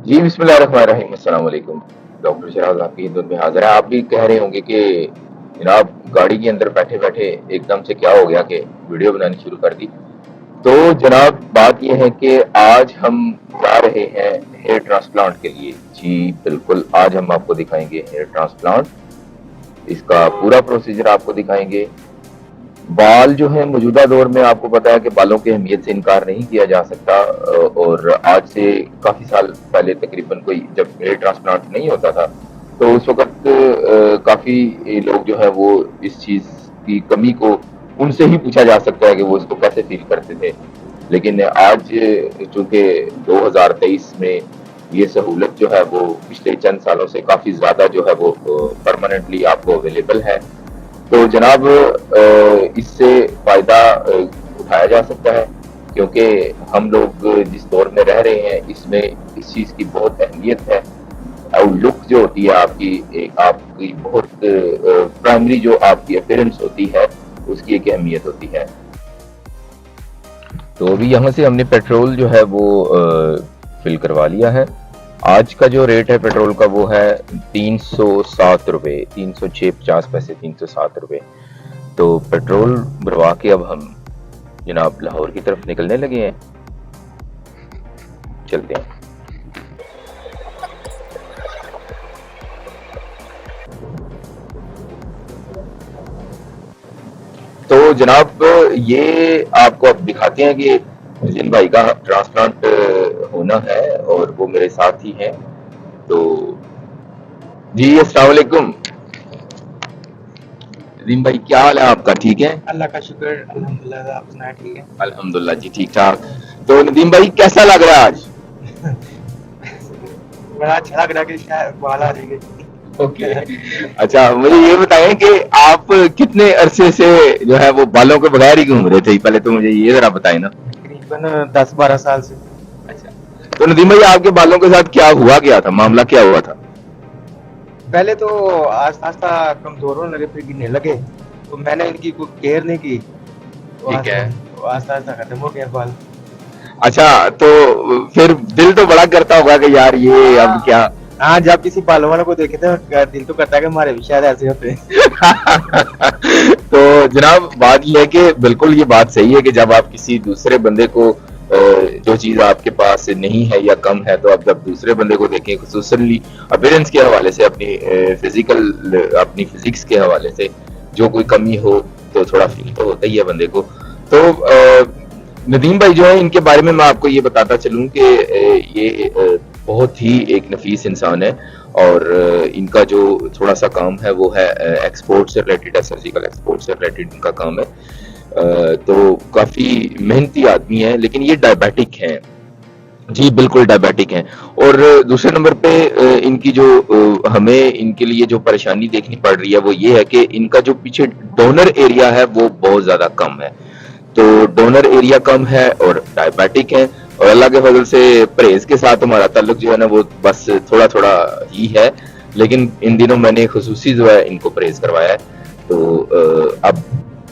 जी बिस्मिल्लाहिर्रहमानिर्रहीम, अस्सलाम वालेकुम। डॉक्टर शराज आपकी खिदमत में हाजिर है। आप भी कह रहे होंगे कि जनाब गाड़ी के अंदर बैठे बैठे एकदम से क्या हो गया कि वीडियो बनानी शुरू कर दी। तो जनाब बात यह है कि आज हम जा रहे हैं हेयर ट्रांसप्लांट के लिए। जी बिल्कुल, आज हम आपको दिखाएंगे हेयर ट्रांसप्लांट। इसका पूरा प्रोसीजर आपको दिखाएंगे। बाल जो है मौजूदा दौर में आपको पता है कि बालों की अहमियत से इनकार नहीं किया जा सकता। और आज से काफी साल पहले तकरीबन कोई जब हेयर ट्रांसप्लांट नहीं होता था तो उस वक्त काफी लोग जो है वो इस चीज की कमी को उनसे ही पूछा जा सकता है कि वो इसको कैसे फील करते थे। लेकिन आज चूंकि 2023 में ये सहूलत जो है वो पिछले चंद सालों से काफी ज्यादा जो है वो परमानेंटली आपको अवेलेबल है। तो जनाब इससे फायदा उठाया जा सकता है क्योंकि हम लोग जिस दौर में रह रहे हैं इसमें इस चीज की बहुत अहमियत है। और लुक जो होती है आपकी, एक आपकी बहुत प्राइमरी जो आपकी अपीयरेंस होती है उसकी एक अहमियत होती है। तो अभी यहाँ से हमने पेट्रोल जो है वो फिल करवा लिया है। आज का जो रेट है पेट्रोल का वो है 307 रुपये, 306.50 पैसे, 307 रुपये। तो पेट्रोल भरवा के अब हम जनाब लाहौर की तरफ निकलने लगे हैं। चलते हैं। तो जनाब ये आपको अब दिखाते हैं कि जिन भाई का ट्रांसप्लांट होना है और वो मेरे साथ ही हैं। तो जी अस्सलाम वालेकुम। नदीम भाई क्या हाल है आपका, ठीक है? अल्लाह का शुक्र, अल्हम्दुलिल्लाह। आप सुनाए? ठीक है। अल्हम्दुलिल्लाह जी, ठीक ठाक। तो नदीम भाई कैसा लग रहा है आज? बड़ा अच्छा लग रहा है कि शायद बाल आ जाएंगे। ओके। अच्छा मुझे ये बताएं कि आप कितने अरसे से जो है वो बालों के बगैर ही घूम रहे थे? पहले तो मुझे ये जरा बताएं ना। तकरीबन 10-12 साल से। अच्छा, तो नदीम भाई आपके बालों के साथ क्या हुआ, क्या था मामला, क्या हुआ था? पहले तो आस्ता आस्ता कमजोर होने लगे, फिर गिरने लगे। तो मैंने इनकी कोई केयर नहीं की, तो ठीक है। आस्ता आस्ता खत्म हो गया बाल। अच्छा, तो फिर दिल तो बड़ा करता होगा कि यार ये अब क्या। हाँ हाँ, जब किसी बालों वालों को देखे तो दिल तो करता है कि हमारे भी शायद ऐसे होते हैं। तो जनाब बात यह है कि बिल्कुल ये बात सही है कि जब आप किसी दूसरे बंदे को जो चीज आपके पास नहीं है या कम है तो आप जब दूसरे बंदे को देखें, खुसूसनली अपीयरेंस के हवाले से, अपनी अपनी फिजिक्स के हवाले से जो कोई कमी हो तो थोड़ा फील तो होता ही है बंदे को। तो नदीम भाई जो है इनके बारे में मैं आपको ये बताता चलूं कि ये बहुत ही एक नफीस इंसान है। और इनका जो थोड़ा सा काम है वो है एक्सपोर्ट से रिलेटेड है, सर्जिकल एक्सपोर्ट से रिलेटेड इनका काम है। तो काफी मेहनती आदमी है, लेकिन ये डायबिटिक हैं। जी बिल्कुल डायबिटिक हैं। और दूसरे नंबर पे इनकी जो हमें इनके लिए जो परेशानी देखनी पड़ रही है वो ये है कि इनका जो पीछे डोनर एरिया है वो बहुत ज्यादा कम है। तो डोनर एरिया कम है और डायबिटिक है, और अल्लाह के फजल से परहेज के साथ हमारा ताल्लुक जो है ना वो बस थोड़ा थोड़ा ही है। लेकिन इन दिनों मैंने खुसूसी जो है इनको परहेज करवाया है। तो अब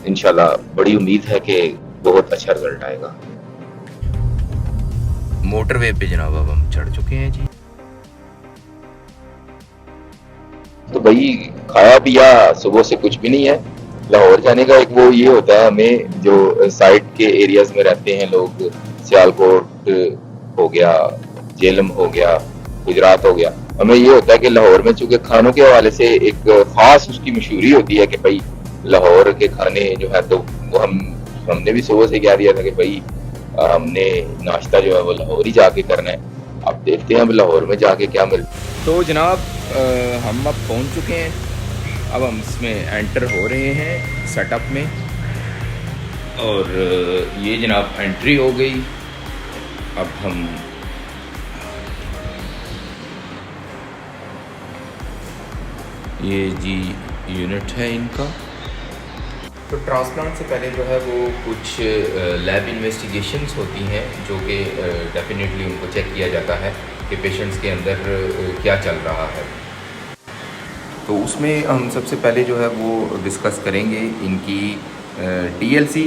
इंशाल्लाह बड़ी उम्मीद है कि बहुत अच्छा रिजल्ट आएगा। मोटरवे पे जनाब अब हम चढ़ चुके हैं जी। तो भाई खाया पिया सुबह से कुछ भी नहीं है। लाहौर जाने का एक वो ये होता है, हमें जो साइड के एरियाज में रहते हैं लोग, सियालकोट हो गया, जेलम हो गया, गुजरात हो गया, हमें ये होता है कि लाहौर में चूंकि खानों के हवाले से एक खास उसकी मशहूरी होती है कि भाई लाहौर के खाने जो है, तो वो हमने भी सुबह से क्या दिया था कि भाई हमने नाश्ता जो है वो लाहौर ही जाके करना है। अब देखते हैं अब लाहौर में जाके क्या मिलता है। तो जनाब हम अब पहुंच चुके हैं। अब हम इसमें एंटर हो रहे हैं सेटअप में, और ये जनाब एंट्री हो गई। अब हम ये जी यूनिट है इनका। तो ट्रांसप्लांट से पहले जो है वो कुछ लैब इन्वेस्टिगेशंस होती हैं जो कि डेफिनेटली उनको चेक किया जाता है कि पेशेंट्स के अंदर क्या चल रहा है। तो उसमें हम सबसे पहले जो है वो डिस्कस करेंगे इनकी टीएलसी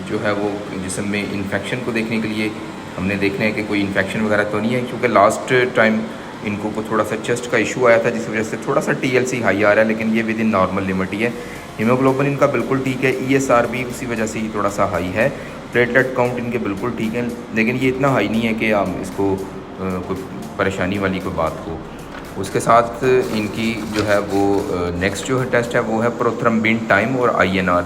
जो है वो जिस्म में इन्फेक्शन को देखने के लिए हमने देखना है कि कोई इन्फेक्शन वगैरह तो नहीं है, क्योंकि लास्ट टाइम इनको को थोड़ा सा चेस्ट का इशू आया था जिस वजह से थोड़ा सा TLC हाई आ रहा है, लेकिन ये विद इन नॉर्मल लिमिट ही है। हीमोग्लोबिन इनका बिल्कुल ठीक है, ESR भी उसी वजह से ही थोड़ा सा हाई है। प्लेटलेट काउंट इनके बिल्कुल ठीक है, लेकिन ये इतना हाई नहीं है कि हम इसको कोई परेशानी वाली कोई बात हो। उसके साथ इनकी जो है वो नेक्स्ट जो है टेस्ट है वो है प्रोथ्रम्बिन टाइम और INR।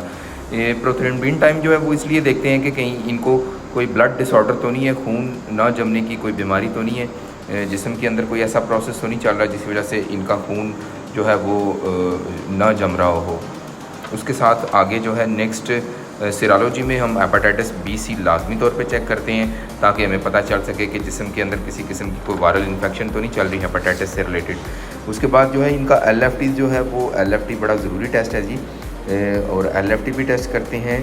ये प्रोथ्रम्बिन टाइम जो है वो इसलिए देखते हैं कि कहीं इनको कोई ब्लड डिसऑर्डर तो नहीं है, खून ना जमने की कोई बीमारी तो नहीं है, जिस्म के अंदर कोई ऐसा प्रोसेस तो नहीं चल रहा जिस वजह से इनका खून जो है वो ना जम रहा हो। उसके साथ आगे जो है नेक्स्ट सीरोलॉजी में हम हेपेटाइटिस B-C लाजमी तौर पे चेक करते हैं, ताकि हमें पता चल सके कि जिस्म के अंदर किसी किस्म की कोई वायरल इन्फेक्शन तो नहीं चल रही हेपेटाइटिस से रिलेटेड। उसके बाद जो है इनका LFT जो है वो LFT बड़ा ज़रूरी टेस्ट है जी, और LFT भी टेस्ट करते हैं।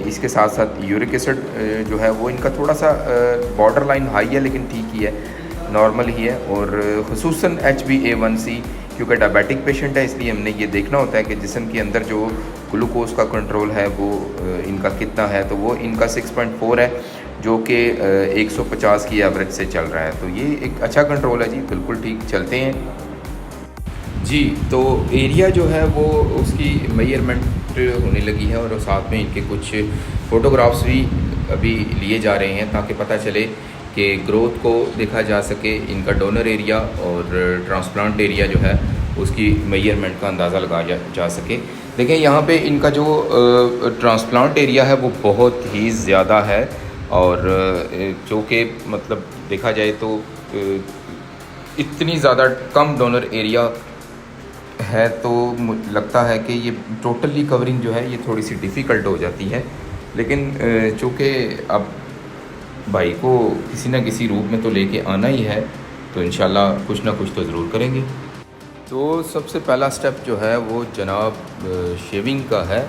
इसके साथ साथ यूरिक एसिड जो है वो इनका थोड़ा सा बॉर्डर लाइन हाई है, लेकिन ठीक ही है, नॉर्मल ही है। और ख़ुसूसन HbA1c, क्योंकि डायबिटिक पेशेंट है इसलिए हमने ये देखना होता है कि जिस्म के अंदर जो ग्लूकोज का कंट्रोल है वो इनका कितना है, तो वो इनका 6.4 है, जो कि 150 की एवरेज से चल रहा है। तो ये एक अच्छा कंट्रोल है जी, बिल्कुल ठीक चलते हैं जी। तो एरिया जो है वो उसकी मेजरमेंट होने लगी है, और साथ में इनके कुछ फ़ोटोग्राफ्स भी अभी लिए जा रहे हैं ताकि पता चले कि ग्रोथ को देखा जा सके, इनका डोनर एरिया और ट्रांसप्लांट एरिया जो है उसकी मेजरमेंट का अंदाज़ा लगाया जा सके। देखें यहाँ पे इनका जो ट्रांसप्लांट एरिया है वो बहुत ही ज़्यादा है, और जो कि मतलब देखा जाए तो इतनी ज़्यादा कम डोनर एरिया है, तो लगता है कि ये टोटली कवरिंग जो है ये थोड़ी सी डिफ़िकल्ट हो जाती है। लेकिन चूँकि अब भाई को किसी न किसी रूप में तो लेके आना ही है, तो इंशाल्लाह कुछ ना कुछ तो ज़रूर करेंगे। तो सबसे पहला स्टेप जो है वो जनाब शेविंग का है।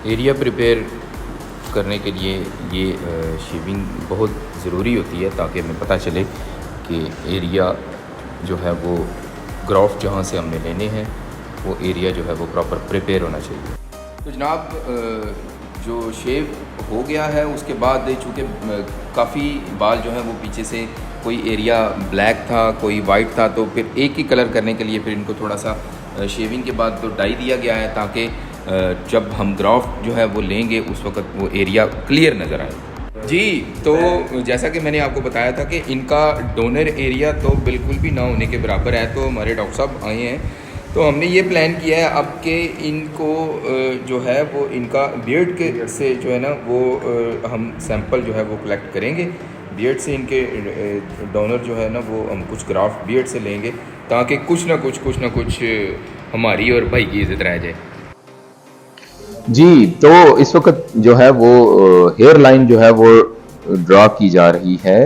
एरिया प्रिपेयर करने के लिए ये शेविंग बहुत ज़रूरी होती है, ताकि हमें पता चले कि एरिया जो है वो ग्राफ्ट जहाँ से हमने लेने हैं वो एरिया जो है वो प्रॉपर प्रिपेयर होना चाहिए। तो जनाब जो शेव हो गया है उसके बाद चूँकि काफ़ी बाल जो है वो पीछे से कोई एरिया ब्लैक था कोई वाइट था, तो फिर एक ही कलर करने के लिए फिर इनको थोड़ा सा शेविंग के बाद तो डाई दिया गया है, ताकि जब हम ग्राफ्ट जो है वो लेंगे उस वक्त वो एरिया क्लियर नज़र आए जी। तो जैसा कि मैंने आपको बताया था कि इनका डोनर एरिया तो बिल्कुल भी ना होने के बराबर है, तो हमारे डॉक्टर साहब आए हैं, तो हमने ये प्लान किया है अब कि इनको जो है वो इनका बियर्ड के से जो है ना वो हम सैंपल जो है वो कलेक्ट करेंगे। बियर्ड से इनके डोनर जो है ना वो हम कुछ ग्राफ्ट बियर्ड से लेंगे, ताकि कुछ ना कुछ हमारी और भाई की इज्जत रह जाए जी। तो इस वक्त जो है वो हेयर लाइन जो है वो ड्रा की जा रही है।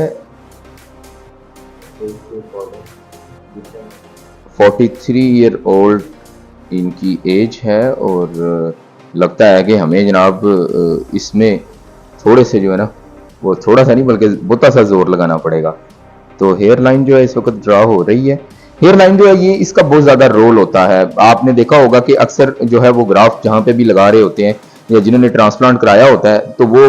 43 ईयर ओल्ड इनकी एज है, और लगता है कि हमें जनाब इसमें थोड़े से जो है ना वो थोड़ा सा नहीं बल्कि बहुत सा जोर लगाना पड़ेगा। तो हेयर लाइन जो है इस वक्त ड्रा हो रही है। हेयर लाइन जो है ये इसका बहुत ज्यादा रोल होता है। आपने देखा होगा कि अक्सर जो है वो ग्राफ्ट जहां पे भी लगा रहे होते हैं या जिन्होंने ट्रांसप्लांट कराया होता है, तो वो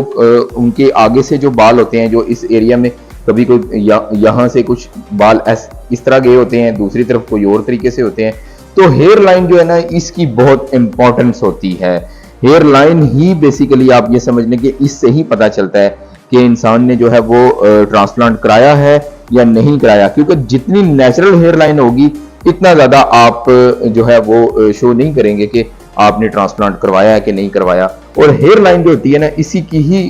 उनके आगे से जो बाल होते हैं जो इस एरिया में कभी कोई यहाँ से कुछ बाल इस तरह गए होते हैं, दूसरी तरफ कोई और तरीके से होते हैं। तो हेयर लाइन जो है ना इसकी बहुत इंपॉर्टेंस होती है। हेयर लाइन ही बेसिकली आप ये समझ लें कि इससे ही पता चलता है कि इंसान ने जो है वो ट्रांसप्लांट कराया है या नहीं कराया, क्योंकि जितनी नेचुरल हेयर लाइन होगी इतना ज्यादा आप जो है वो शो नहीं करेंगे कि आपने ट्रांसप्लांट करवाया है कि नहीं करवाया। और हेयर लाइन जो होती है ना इसी की ही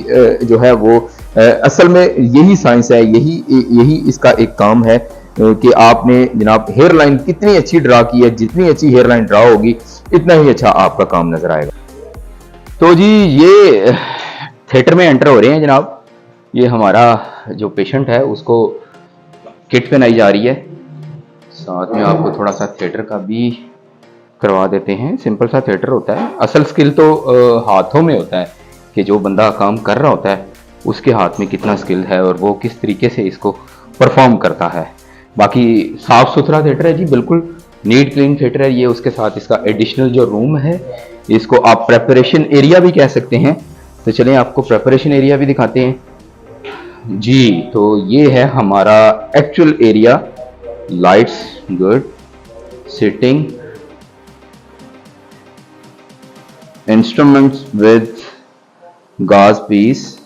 जो है वो असल में यही साइंस है, यही इसका एक काम है कि आपने जनाब हेयर लाइन कितनी अच्छी ड्रा की है, जितनी अच्छी हेयर लाइन ड्रा होगी इतना ही अच्छा आपका काम नजर आएगा। तो जी ये थिएटर में एंटर हो रहे हैं जनाब। ये हमारा जो पेशेंट है उसको किट पहनाई जा रही है, साथ में आपको थोड़ा सा थिएटर का भी करवा देते हैं। सिंपल सा थिएटर होता है, असल स्किल तो हाथों में होता है कि जो बंदा काम कर रहा होता है उसके हाथ में कितना स्किल है और वो किस तरीके से इसको परफॉर्म करता है। बाकी साफ सुथरा थिएटर है जी, बिल्कुल नीट क्लीन थिएटर है ये, उसके साथ इसका एडिशनल जो रूम है, इसको आप प्रेपरेशन एरिया भी कह सकते हैं। तो चलें आपको प्रेपरेशन एरिया भी दिखाते हैं जी। तो ये है हमारा actual area, lights good, sitting, instruments with गाज पीस,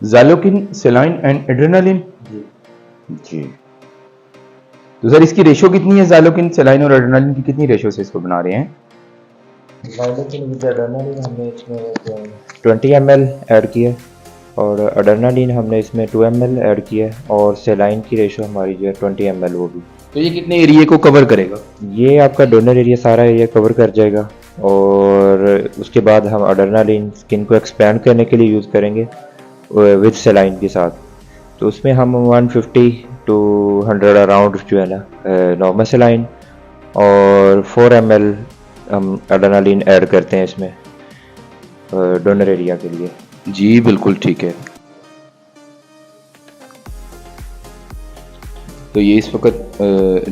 ज़ैलोकिन, सेलाइन एंड एड्रेनालिन जी। तो सर इसकी रेशो कितनी है? ज़ैलोकिन, सेलाइन और एड्रेनालिन की कितनी रेशो से इसको बना रहे हैं? ज़ैलोकिन विद एड्रेनालिन हमने इसमें 20 ml ऐड किया और एड्रेनालिन हमने इसमें 2 ml ऐड किया और सेलाइन की रेशो हमारी जो है 20 ml वो भी। तो ये कितने एरिया को कवर करेगा? ये आपका डोनर एरिया सारा एरिया कवर कर जाएगा और उसके बाद हम एड्रेनालिन स्किन को एक्सपैंड करने के लिए यूज़ करेंगे विद सेलाइन के साथ। तो उसमें हम 150 to 100 अराउंड जो है ना नॉर्मल सेलाइन और 4 ml हम एड्रेनालिन ऐड करते हैं इसमें डोनर एरिया के लिए। जी बिल्कुल ठीक है। तो ये इस वक्त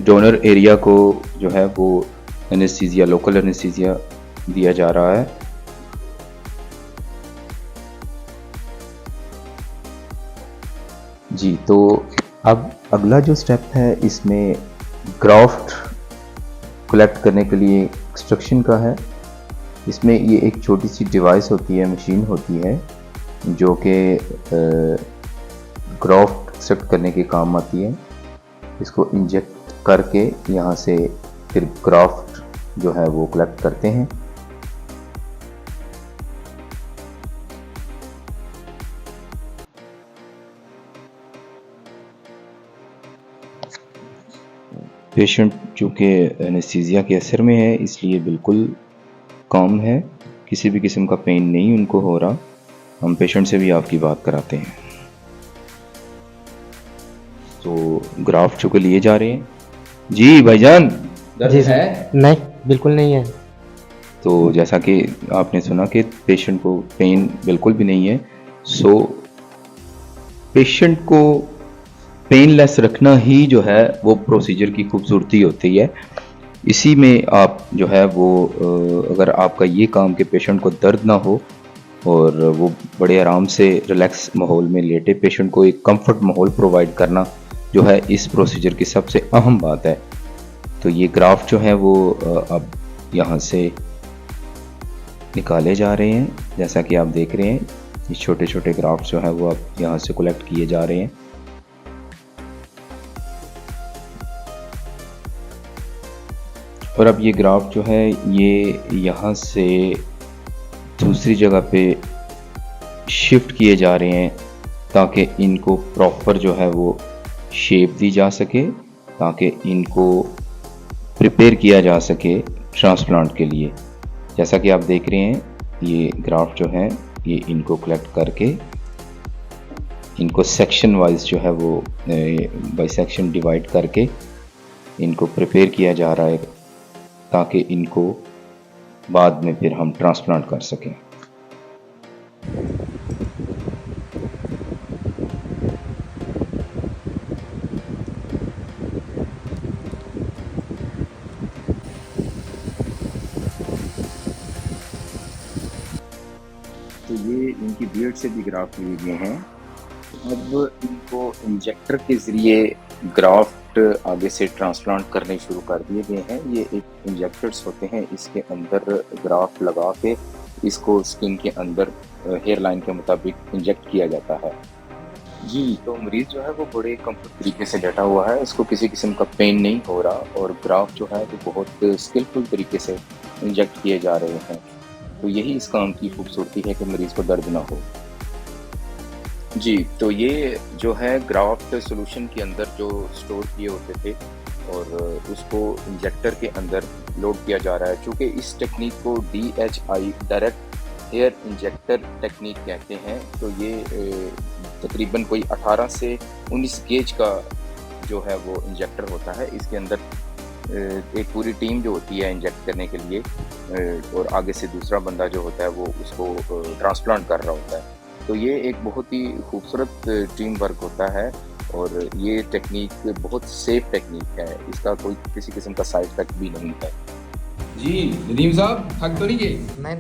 डोनर एरिया को जो है वो एनेस्थीसिया, लोकल एनेस्थीसिया दिया जा रहा है। जी तो अब अगला जो स्टेप है इसमें ग्राफ्ट कलेक्ट करने के लिए एक्सट्रक्शन का है। इसमें ये एक छोटी सी डिवाइस होती है, मशीन होती है जो कि ग्राफ्ट एक्सट्रैक्ट करने के काम आती है। इसको इंजेक्ट करके यहाँ से फिर ग्राफ्ट जो है वो कलेक्ट करते हैं। पेशेंट चूँकि एनेस्थीसिया के असर में है इसलिए बिल्कुल काम है, किसी भी किस्म का पेन नहीं उनको हो रहा। हम पेशेंट से भी आपकी बात कराते हैं। तो ग्राफ्ट चूँकि लिए जा रहे हैं जी भाईजान, दर्द जी है? नहीं, बिल्कुल नहीं है। तो जैसा कि आपने सुना कि पेशेंट को पेन बिल्कुल भी नहीं है, सो पेशेंट को पेनलेस रखना ही जो है वो प्रोसीजर की खूबसूरती होती है। इसी में आप जो है वो अगर आपका ये काम कि पेशेंट को दर्द ना हो और वो बड़े आराम से रिलैक्स माहौल में लेटे, पेशेंट को एक कंफर्ट माहौल प्रोवाइड करना जो है इस प्रोसीजर की सबसे अहम बात है। तो ये ग्राफ्ट जो है वो अब यहाँ से निकाले जा रहे हैं। जैसा कि आप देख रहे हैं ये छोटे छोटे ग्राफ्ट जो है वो अब यहाँ से कलेक्ट किए जा रहे हैं। और अब ये ग्राफ्ट जो है ये यहाँ से दूसरी जगह पे शिफ्ट किए जा रहे हैं ताकि इनको प्रॉपर जो है वो शेप दी जा सके, ताकि इनको प्रिपेयर किया जा सके ट्रांसप्लांट के लिए। जैसा कि आप देख रहे हैं ये ग्राफ्ट जो है ये इनको कलेक्ट करके इनको सेक्शन वाइज जो है वो बाई सेक्शन डिवाइड करके इनको प्रिपेयर किया जा रहा है ताकि इनको बाद में फिर हम ट्रांसप्लांट कर सकें। तो ये इनकी बीएड से भी ग्राफ्ट लिए गए हैं। अब इनको इंजेक्टर के ज़रिए ग्राफ्ट आगे से ट्रांसप्लांट करने शुरू कर दिए गए हैं। ये एक इंजेक्टर्स होते हैं, इसके अंदर ग्राफ्ट लगा के इसको स्किन के अंदर हेयर लाइन के मुताबिक इंजेक्ट किया जाता है। जी, तो मरीज़ जो है वो बड़े कंफर्ट तरीके से लेटा हुआ है, इसको किसी किस्म का पेन नहीं हो रहा और ग्राफ जो है वो बहुत स्किलफुल तरीके से इंजेक्ट किए जा रहे हैं। तो यही इस काम की खूबसूरती है कि मरीज़ को दर्द ना हो। जी, तो ये जो है ग्राफ्ट सॉल्यूशन के अंदर जो स्टोर किए होते थे और उसको इंजेक्टर के अंदर लोड किया जा रहा है। चूँकि इस टेक्निक को DHI direct hair injector technique कहते हैं, तो ये तकरीबन कोई 18 से 19 गेज का जो है वो इंजेक्टर होता है। इसके अंदर एक पूरी टीम जो होती है इंजेक्ट करने के लिए और आगे से दूसरा बंदा जो होता है वो उसको ट्रांसप्लांट कर रहा होता है। तो ये एक बहुत ही खूबसूरत टीम वर्क होता है और ये टेक्निक बहुत सेफ टेक्निक है, इसका कोई किसी किस्म का साइड इफेक्ट भी नहीं है। जी नदीम साहब, थक तो नहीं गए? नहीं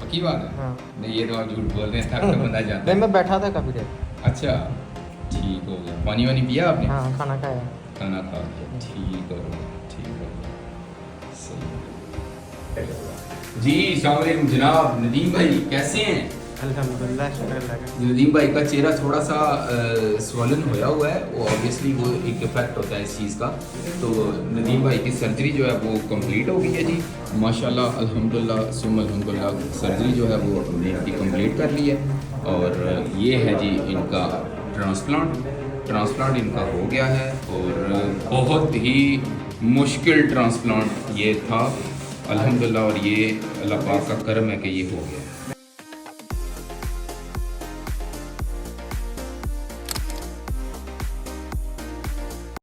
पक्की बात है? हाँ। नहीं, ये तो आप झूठ बोल रहे हैं, थक तो बंदा जाता नहीं, है। मैं बैठा था काफ़ी देर। अच्छा, ठीक हो गया। पानी वानी पिया आपने? हाँ, खाना खाया। खाना खा लिया, ठीक हो गया, ठीक हो गया, सही। जी अस्सलाम वालेकुम जनाब, नदीम भाई कैसे हैं? अल्हम्दुलिल्लाह, शुक्र अल्लाह का। नदीम भाई का चेहरा थोड़ा सा स्वलन होया हुआ है, वो ऑब्वियसली वो एक इफेक्ट होता है इस चीज़ का। तो नदीम भाई की सर्जरी जो है वो कंप्लीट हो गई है जी, माशाल्लाह अल्हम्दुलिल्लाह सुम्मा अल्हम्दुलिल्लाह। सर्जरी जो है वो हमने इनकी कंप्लीट कर ली है और ये है जी इनका ट्रांसप्लांट इनका हो गया है और बहुत ही मुश्किल ट्रांसप्लांट ये था अल्हम्दुलिल्लाह, और ये अल्लाह पाक का करम है कि ये हो गया।